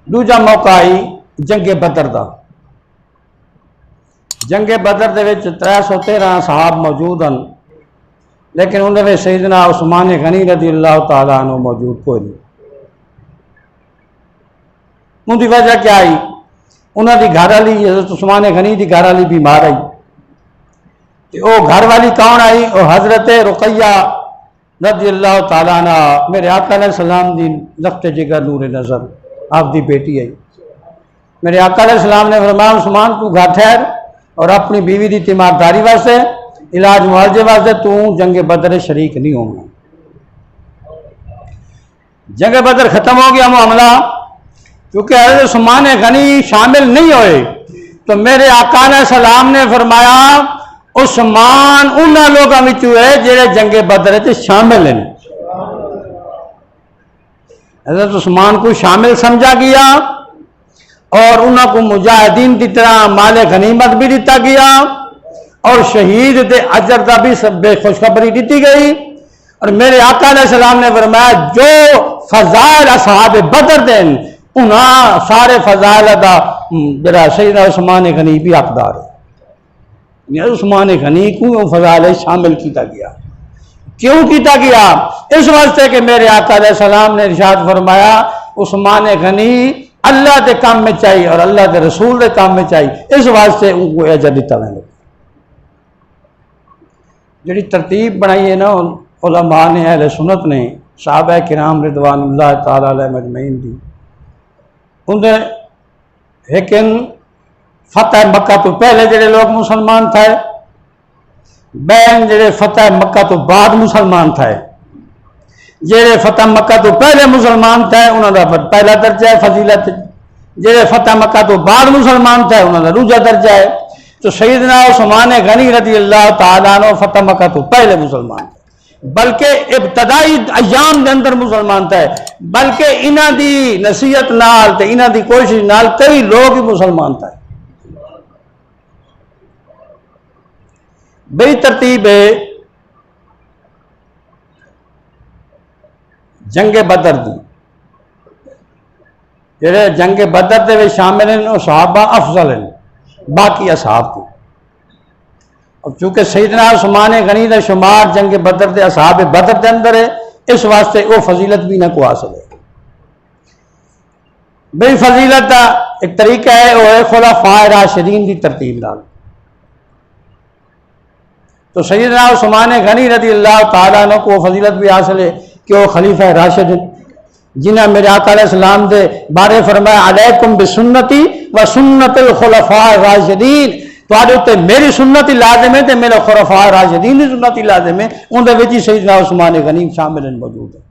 دوجا موقع آئی جنگ بدر دا۔ جنگ بدر دے وچ 313 صحاب موجود ہیں، لیکن انہوں نے سیدنا عثمان غنی رضی اللہ تعالیٰ عنہ موجود کوئی نہیں۔ ان کی وجہ کیا آئی؟ انہوں دی گھر والی حضرت عثمان غنی دی گھر والی بیمار آئی، وہ گھر والی کون آئی؟ وہ حضرت رقیہ رضی اللہ تعالیٰ عنہ، میرے آقا علیہ السلام دی لخت جگر نور نظر، آپ دی بیٹی آئی۔ میرے آقا علیہ السلام نے فرمایا عثمان تو گھر ٹھہر اور اپنی بیوی دی تیمارداری واسطے علاج معالجے واسطے تو جنگ بدر شریک نہیں ہونا۔ جنگ بدر ختم ہو گیا معاملہ، کیونکہ حضرت عثمان غنی شامل نہیں ہوئے تو میرے آقا علیہ السلام نے فرمایا عثمان انہاں لوگوں میں ہے جڑے جنگ بدر تے شامل ہیں۔ حضرت عثمان کو شامل سمجھا گیا اور انہوں کو مجاہدین کی طرح مال غنیمت بھی دیتا گیا اور شہید دے اجر کا بھی بے خوشخبری دیتی گئی۔ اور میرے آقا علیہ السلام نے فرمایا جو فضائل اصحاب بدر دیں انہاں سارے فضائل دا جڑا سیدنا عثمان غنی بھی حقدار ہے۔ یعنی عثمان غنی کو فضائل شامل کیتا گیا۔ کیوں کیتا گیا؟ اس واسطے کہ میرے آقا علیہ السلام نے ارشاد فرمایا عثمان غنی اللہ دے کام میں چاہیے اور اللہ دے رسول دے کام میں چاہیے، اس واسطے ان کو اجر دیتا ہے۔ جڑی ترتیب بنائی ہے نا علماء نے، اہل سنت نے، صحابہ کرام رضوان اللہ تعالی علیہ اجمعین دی، انہیں لیکن فتح مکہ تو پہلے جڑے لوگ مسلمان تھے، بین جڑے فتح مکہ تو بعد مسلمان تھے، جڑے فتح مکہ تو پہلے مسلمان تھے انہوں کا پہلا درجہ ہے فضیلت، جڑے فتح مکہ تو بعد مسلمان تھے انہوں کا دوسرا درجہ ہے۔ تو سیدنا عثمان غنی رضی اللہ تعالیٰ عنہ فتح مکہ تو پہلے مسلمان تھے، بلکہ ابتدائی ایام کے اندر مسلمان تھے، بلکہ انہاں دی نصیحت نال تے انہاں دی کوشش نال کئی لوگ ہی مسلمان تھے۔ بڑی ترتیب ہے جنگ بدر دی، جڑے جنگ بدر دے شامل ہیں وہ صحابہ افضل ہیں باقی اصحاب کو، اور چونکہ سیدنا عثمان غنی دا شمار جنگ بدر دے اصحاب بدر دے اندر ہے، اس واسطے وہ فضیلت بھی نہ کو حاصل ہے۔ بڑی فضیلت دا ایک طریقہ ہے وہ ہے خلفائے راشدین دی ترتیب نال۔ تو سیدنا عثمان غنی رضی اللہ تعالیٰ عنہ کو فضیلت بھی حاصل ہے کہ وہ خلیفہ راشد ہیں، جنہیں میرے آقا علیہ السلام دے بارے فرمایا علیکم بسنتی و سنت الخلفاء الراشدین، تواڈے تے میری سنت ہی لازم ہے تے میرے خلفاء راشدین دی سنت ہی لازم ہے، ان دے وچ ہی سیدنا عثمان غنی شامل موجود ہے۔